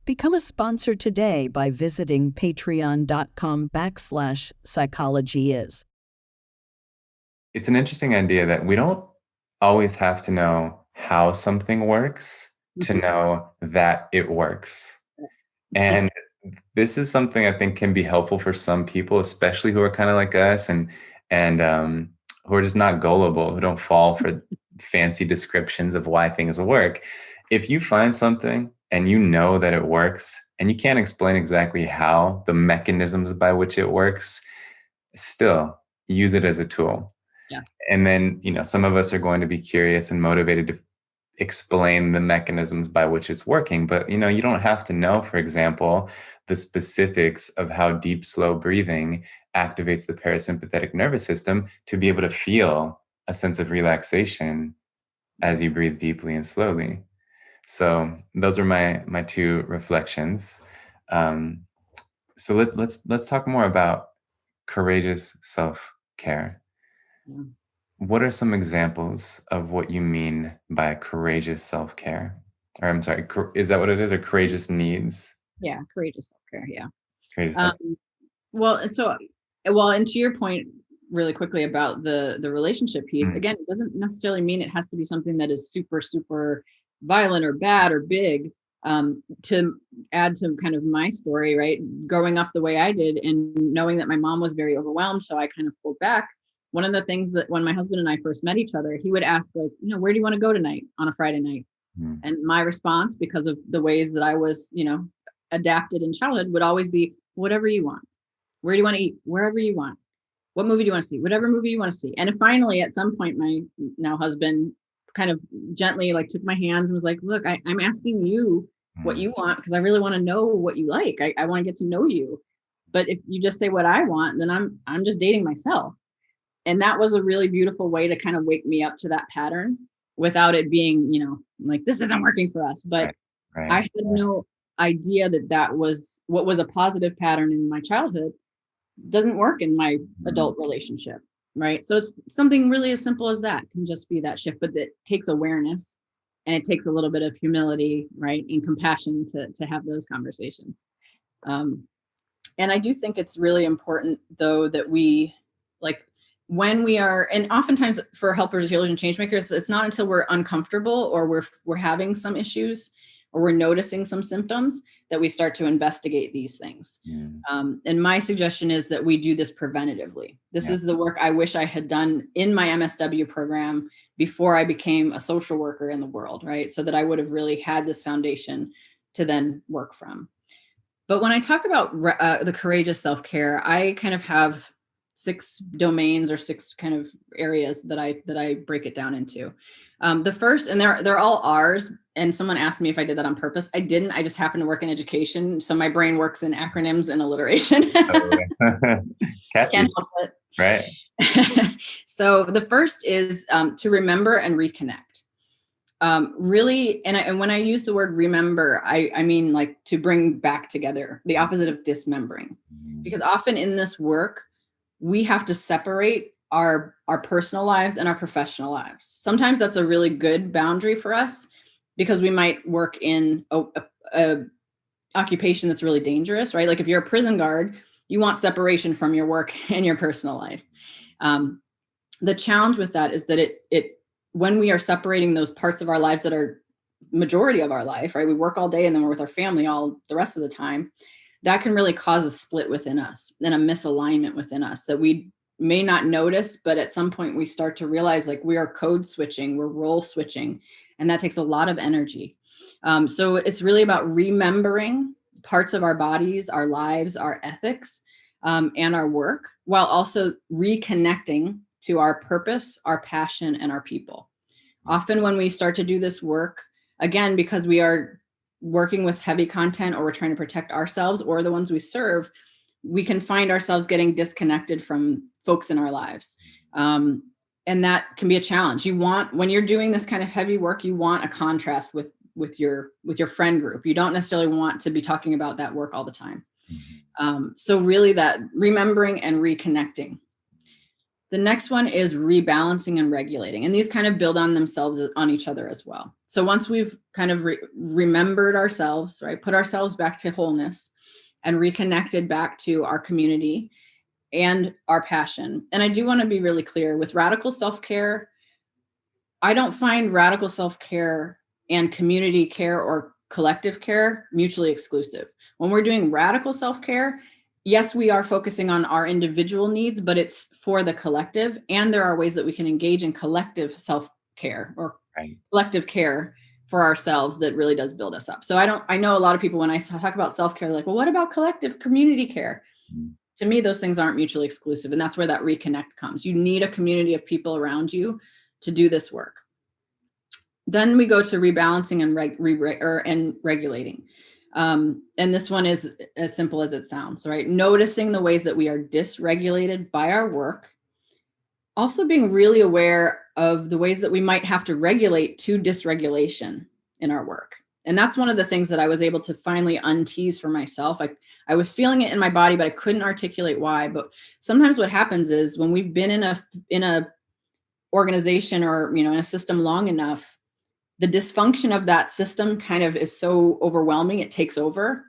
Become a sponsor today by visiting patreon.com/psychologyis. It's an interesting idea that we don't always have to know how something works to know that it works. And this is something I think can be helpful for some people, especially who are kind of like us and who are just not gullible, who don't fall for fancy descriptions of why things work. If you find something and you know that it works and you can't explain exactly how, the mechanisms by which it works, still use it as a tool. Yeah. And then, some of us are going to be curious and motivated to explain the mechanisms by which it's working. But, you don't have to know, for example, the specifics of how deep, slow breathing activates the parasympathetic nervous system to be able to feel a sense of relaxation as you breathe deeply and slowly. So those are my two reflections. So let's talk more about courageous self-care. Yeah. What are some examples of what you mean by courageous self-care? Or I'm sorry, is that what it is? Or courageous needs? Yeah, courageous self-care. Yeah. Courageous self-care. And to your point, really quickly about the relationship piece, again, it doesn't necessarily mean it has to be something that is super, super violent or bad or big. To add to kind of my story, right? Growing up the way I did and knowing that my mom was very overwhelmed, so I kind of pulled back. One of the things that when my husband and I first met each other, he would ask, like, where do you want to go tonight on a Friday night? And my response, because of the ways that I was, adapted in childhood, would always be, whatever you want. Where do you want to eat? Wherever you want. What movie do you want to see? Whatever movie you want to see. And finally, at some point, my now husband kind of gently took my hands and was like, look, I'm asking you what you want, because I really want to know what you like. I want to get to know you. But if you just say what I want, then I'm just dating myself. And that was a really beautiful way to kind of wake me up to that pattern without it being, like, this isn't working for us. But I had no idea that was what was a positive pattern in my childhood doesn't work in my adult relationship. Right. So it's something really as simple as that can just be that shift, but it takes awareness and it takes a little bit of humility, right, and compassion to have those conversations. And I do think it's really important, though, that we when we are, and oftentimes for helpers, healers, and change makers, it's not until we're uncomfortable or we're having some issues or we're noticing some symptoms that we start to investigate these things. And my suggestion is that we do this preventatively. This is the work I wish I had done in my MSW program before I became a social worker in the world, right? So that I would have really had this foundation to then work from. But when I talk about the courageous self-care, I kind of have 6 domains or 6 kind of areas that I break it down into. The first, and they're all R's, and someone asked me if I did that on purpose. I didn't. I just happen to work in education, so my brain works in acronyms and alliteration. It's catchy. Can't help it. Right. So the first is to remember and reconnect. Really, and when I use the word remember, I mean to bring back together, the opposite of dismembering, because often in this work, we have to separate our personal lives and our professional lives. Sometimes that's a really good boundary for us because we might work in a occupation that's really dangerous, right? Like if you're a prison guard, you want separation from your work and your personal life. The challenge with that is that it when we are separating those parts of our lives that are majority of our life, right? We work all day and then we're with our family all the rest of the time. That can really cause a split within us and a misalignment within us that we may not notice, but at some point we start to realize we are code switching, we're role switching, and that takes a lot of energy. So it's really about remembering parts of our bodies, our lives, our ethics, and our work, while also reconnecting to our purpose, our passion, and our people. Often when we start to do this work, again, because we are working with heavy content or we're trying to protect ourselves or the ones we serve, we can find ourselves getting disconnected from folks in our lives. And that can be a challenge. When you're doing this kind of heavy work, you want a contrast with your friend group. You don't necessarily want to be talking about that work all the time. So really that remembering and reconnecting. The next one is rebalancing and regulating. And these kind of build on themselves on each other as well. So once we've kind of remembered ourselves, right, put ourselves back to wholeness and reconnected back to our community and our passion. And I do want to be really clear with radical self-care. I don't find radical self-care and community care or collective care mutually exclusive. When we're doing radical self-care, yes, we are focusing on our individual needs, but it's for the collective. And there are ways that we can engage in collective self-care or Right. collective care for ourselves that really does build us up. So I know a lot of people, when I talk about self-care, like, well, what about collective community care? Mm. To me, those things aren't mutually exclusive. And that's where that reconnect comes. You need a community of people around you to do this work. Then we go to rebalancing and regulating. And this one is as simple as it sounds, right? Noticing the ways that we are dysregulated by our work. Also being really aware of the ways that we might have to regulate to dysregulation in our work. And that's one of the things that I was able to finally untease for myself. I was feeling it in my body, but I couldn't articulate why. But sometimes what happens is when we've been in a organization or, in a system long enough, the dysfunction of that system kind of is so overwhelming, it takes over.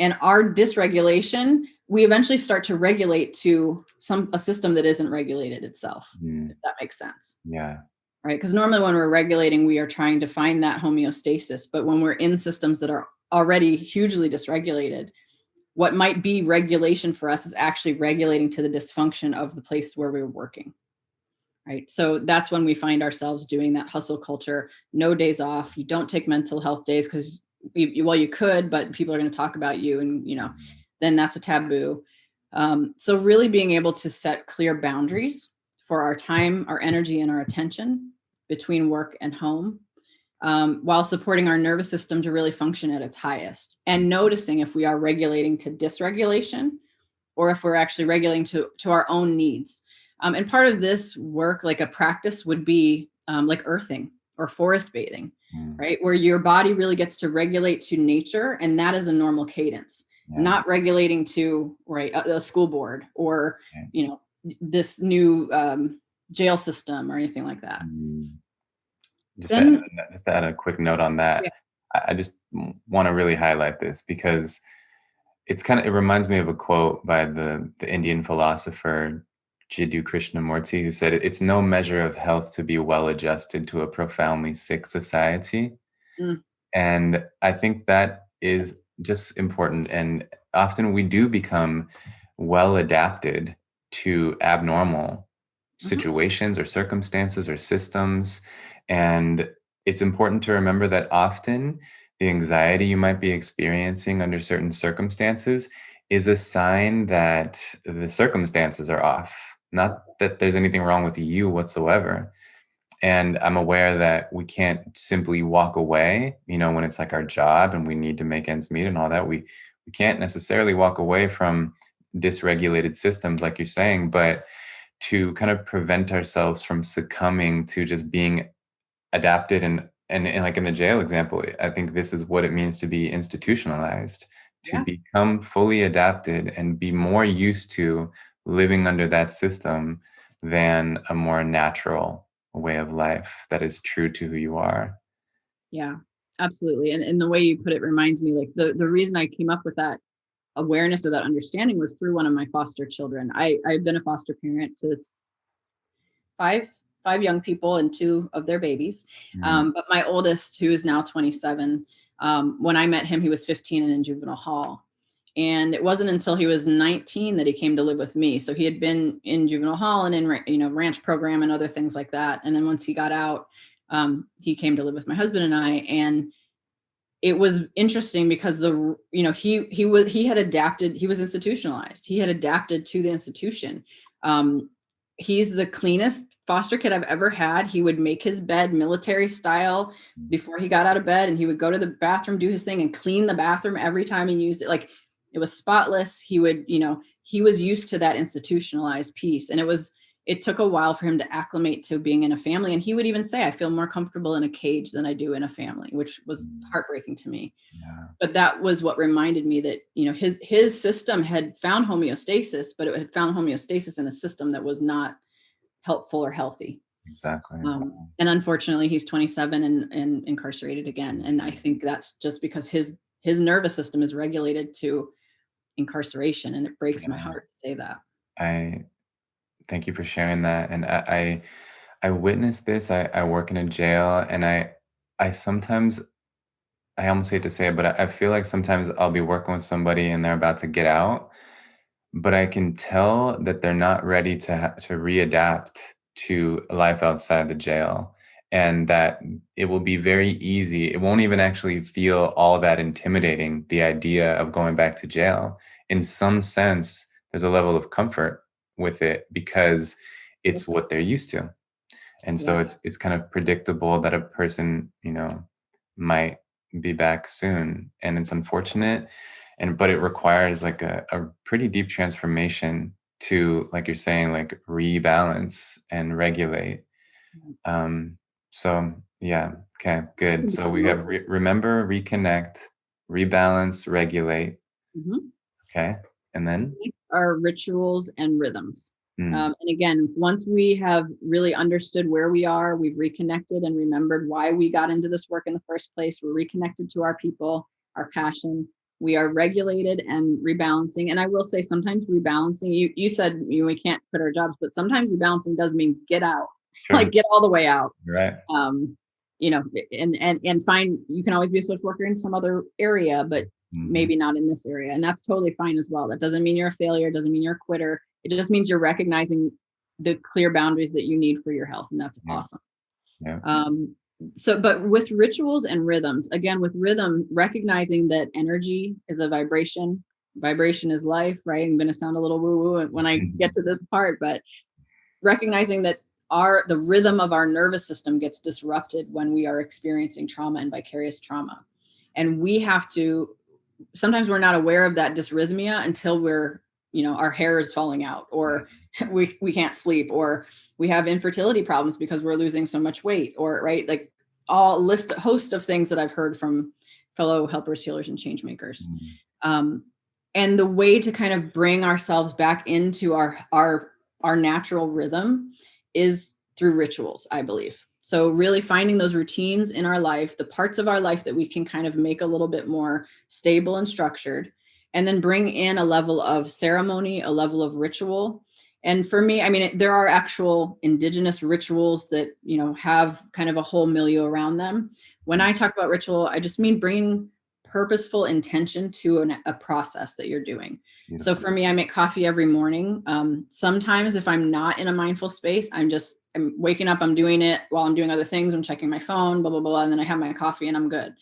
And our dysregulation, we eventually start to regulate to a system that isn't regulated itself, if that makes sense. Yeah. Right. Because normally when we're regulating, we are trying to find that homeostasis. But when we're in systems that are already hugely dysregulated, what might be regulation for us is actually regulating to the dysfunction of the place where we're working. Right. So that's when we find ourselves doing that hustle culture, no days off. You don't take mental health days because, you could, but people are going to talk about you and, then that's a taboo. So really being able to set clear boundaries for our time, our energy, and our attention between work and home, while supporting our nervous system to really function at its highest, and noticing if we are regulating to dysregulation or if we're actually regulating to our own needs. And part of this work, like a practice, would be like earthing or forest bathing, right? Where your body really gets to regulate to nature, and that is a normal cadence, not regulating to a school board or this new jail system or anything like that. Just to add a quick note on that, I just want to really highlight this because it reminds me of a quote by the Indian philosopher Jiddu Krishnamurti, who said, "It's no measure of health to be well adjusted to a profoundly sick society." And I think that is just important. And often we do become well adapted to abnormal situations or circumstances or systems. And it's important to remember that often the anxiety you might be experiencing under certain circumstances is a sign that the circumstances are off, not that there's anything wrong with you whatsoever. And I'm aware that we can't simply walk away, when it's like our job and we need to make ends meet and all that. We can't necessarily walk away from dysregulated systems, like you're saying, but to kind of prevent ourselves from succumbing to just being adapted and like in the jail example, I think this is what it means to be institutionalized, to become fully adapted and be more used to living under that system than a more natural way of life that is true to who you are. Yeah, absolutely. And the way you put it reminds me, like the reason I came up with that awareness or that understanding was through one of my foster children. I've been a foster parent to five young people and two of their babies. But my oldest, who is now 27, when I met him, he was 15 and in juvenile hall. And it wasn't until he was 19 that he came to live with me. So he had been in juvenile hall and in, ranch program and other things like that. And then once he got out, he came to live with my husband and I. And it was interesting because he had adapted. He was institutionalized. He had adapted to the institution. He's the cleanest foster kid I've ever had. He would make his bed military style before he got out of bed, and he would go to the bathroom, do his thing, and clean the bathroom every time he used it. Like, it was spotless. He would, he was used to that institutionalized piece. And it took a while for him to acclimate to being in a family. And he would even say, I feel more comfortable in a cage than I do in a family, which was heartbreaking to me. Yeah. But that was what reminded me that, his system had found homeostasis, but it had found homeostasis in a system that was not helpful or healthy. Exactly. And unfortunately, he's 27 and incarcerated again. And I think that's just because his nervous system is regulated to incarceration, and it breaks my heart to say that. I thank you for sharing that. And I witnessed this. I work in a jail, and I sometimes, I almost hate to say it, but I feel like sometimes I'll be working with somebody and they're about to get out, but I can tell that they're not ready to readapt to life outside the jail, and that it will be very easy. It won't even actually feel all that intimidating, the idea of going back to jail. In some sense, there's a level of comfort with it because it's what they're used to. And so Yeah. it's kind of predictable that a person, might be back soon. And it's unfortunate. But it requires like a pretty deep transformation to, like you're saying, like rebalance and regulate. So yeah, okay, good. So we have remember, reconnect, rebalance, regulate. Mhm. Okay. And then Our rituals and rhythms. Mm, And again, once we have really understood where we are, we've reconnected and remembered why we got into this work in the first place. We're reconnected to our people, our passion. We are regulated and rebalancing. And I will say sometimes rebalancing, you said we can't quit our jobs, but sometimes rebalancing does mean get out, sure. like get all the way out. Right. And find, you can always be a social worker in some other area, but maybe not in this area. And that's totally fine as well. That doesn't mean you're a failure. It doesn't mean you're a quitter. It just means you're recognizing the clear boundaries that you need for your health. And that's awesome. Yeah. But with rituals and rhythms, again, with rhythm, recognizing that energy is a vibration. Vibration is life, right? I'm going to sound a little woo-woo when I get to this part, but recognizing that the rhythm of our nervous system gets disrupted when we are experiencing trauma and vicarious trauma. And we have to, sometimes we're not aware of that dysrhythmia until we're, our hair is falling out, or we can't sleep, or we have infertility problems because we're losing so much weight, or right, like host of things that I've heard from fellow helpers, healers, and change makers. And the way to kind of bring ourselves back into our natural rhythm is through rituals, I believe. So really finding those routines in our life, the parts of our life that we can kind of make a little bit more stable and structured, and then bring in a level of ceremony, a level of ritual. And for me, I mean, there are actual indigenous rituals that, have kind of a whole milieu around them. When I talk about ritual, I just mean bringing purposeful intention to a process that you're doing. So for me, I make coffee every morning. Sometimes if I'm not in a mindful space, I'm waking up, I'm doing it while I'm doing other things. I'm checking my phone, blah, blah, blah. And then I have my coffee and I'm good.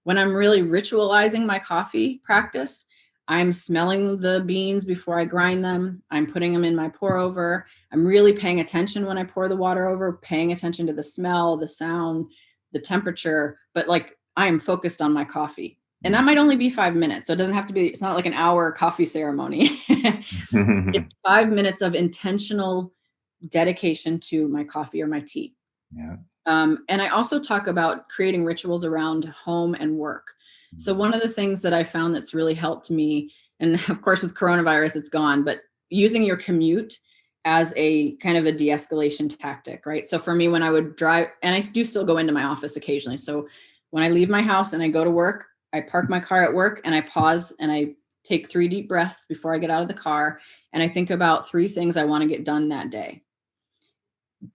When I'm really ritualizing my coffee practice, I'm smelling the beans before I grind them. I'm putting them in my pour over. I'm really paying attention when I pour the water over, paying attention to the smell, the sound, the temperature, but like I am focused on my coffee. And that might only be 5 minutes. So it doesn't have to be, it's not like an hour coffee ceremony. It's 5 minutes of intentional dedication to my coffee or my tea. Yeah. And I also talk about creating rituals around home and work. So one of the things that I found that's really helped me, and of course with coronavirus, it's gone, but using your commute as a kind of a de-escalation tactic, right? So for me, when I would drive, and I do still go into my office occasionally. So when I leave my house and I go to work, I park my car at work and I pause and I take 3 deep breaths before I get out of the car. And I think about 3 things I want to get done that day.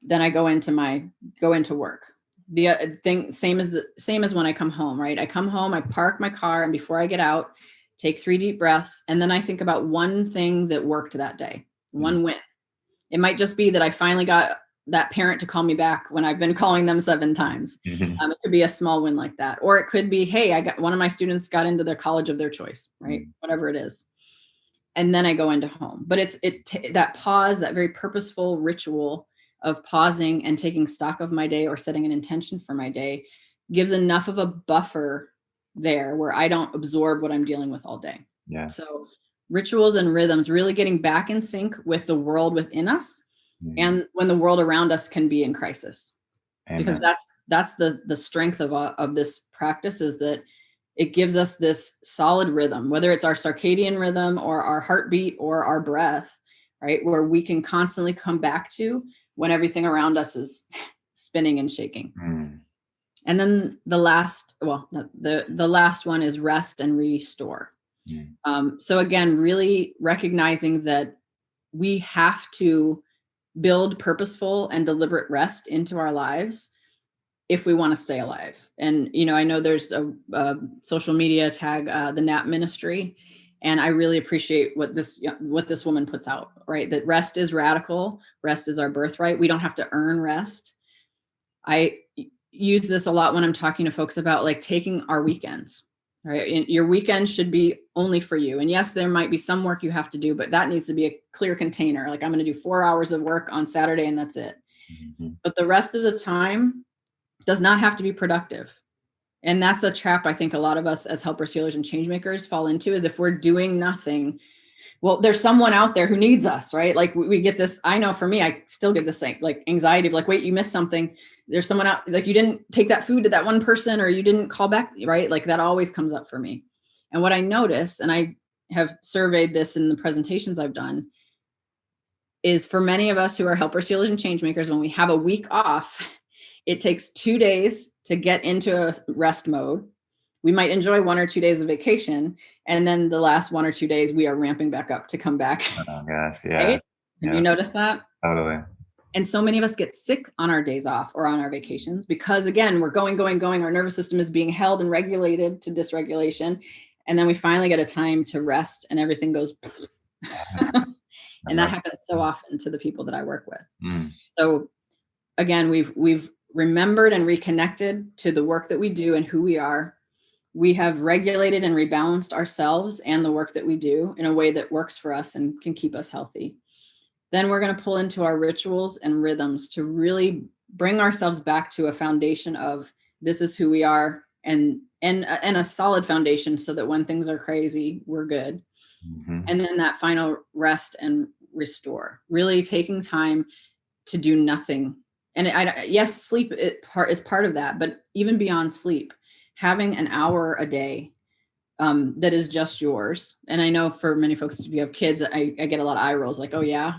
Then I go into work. The thing, same as when I come home, right? I come home, I park my car, and before I get out, take 3 deep breaths. And then I think about one thing that worked that day, one win. It might just be that I finally got that parent to call me back when I've been calling them 7 times. It could be a small win like that. Or it could be, hey, I got one of my students got into their college of their choice, right? Whatever it is. And then I go into home. But it's that pause, that very purposeful ritual of pausing and taking stock of my day or setting an intention for my day gives enough of a buffer there where I don't absorb what I'm dealing with all day. Yes. So rituals and rhythms, really getting back in sync with the world within us and when the world around us can be in crisis. Amen. Because that's the strength of this practice, is that it gives us this solid rhythm, whether it's our circadian rhythm or our heartbeat or our breath, right? Where we can constantly come back to when everything around us is spinning and shaking. Mm. And then the last one is rest and restore. So again, really recognizing that we have to build purposeful and deliberate rest into our lives if we want to stay alive. And, I know there's a social media tag, the Nap Ministry, and I really appreciate what this woman puts out, right? That rest is radical. Rest is our birthright. We don't have to earn rest. I use this a lot when I'm talking to folks about like taking our weekends, right? Your weekend should be only for you. And yes, there might be some work you have to do, but that needs to be a clear container. Like I'm going to do 4 hours of work on Saturday and that's it. Mm-hmm. But the rest of the time does not have to be productive. And that's a trap I think a lot of us as helpers, healers, and change makers fall into, is if we're doing nothing, well, there's someone out there who needs us, right? Like we get this, I know for me, I still get this like anxiety of like, wait, you missed something. There's someone out, like you didn't take that food to that one person, or you didn't call back, right? Like that always comes up for me. And what I notice, and I have surveyed this in the presentations I've done, is for many of us who are helpers, healers, and change makers, when we have a week off, it takes 2 days to get into a rest mode. We might enjoy 1 or 2 days of vacation. And then the last 1 or 2 days, we are ramping back up to come back. Oh gosh. Yeah. Right? Have you noticed that? Totally. And so many of us get sick on our days off or on our vacations because, again, we're going. Our nervous system is being held and regulated to dysregulation. And then we finally get a time to rest and everything goes. And that happens so often to the people that I work with. Mm. So again, we've remembered and reconnected to the work that we do and who we are. We have regulated and rebalanced ourselves and the work that we do in a way that works for us and can keep us healthy. Then we're going to pull into our rituals and rhythms to really bring ourselves back to a foundation of this is who we are, and a solid foundation so that when things are crazy, we're good. Mm-hmm. And then that final rest and restore, really taking time to do nothing. And yes, sleep is part of that, but even beyond sleep, having an hour a day that is just yours. And I know for many folks, if you have kids, I get a lot of eye rolls like, oh yeah,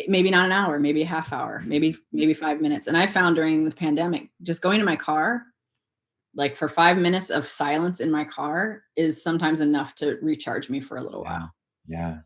maybe not an hour, maybe a half hour, maybe 5 minutes. And I found during the pandemic, just going to my car, like for 5 minutes of silence in my car is sometimes enough to recharge me for a little while. Yeah.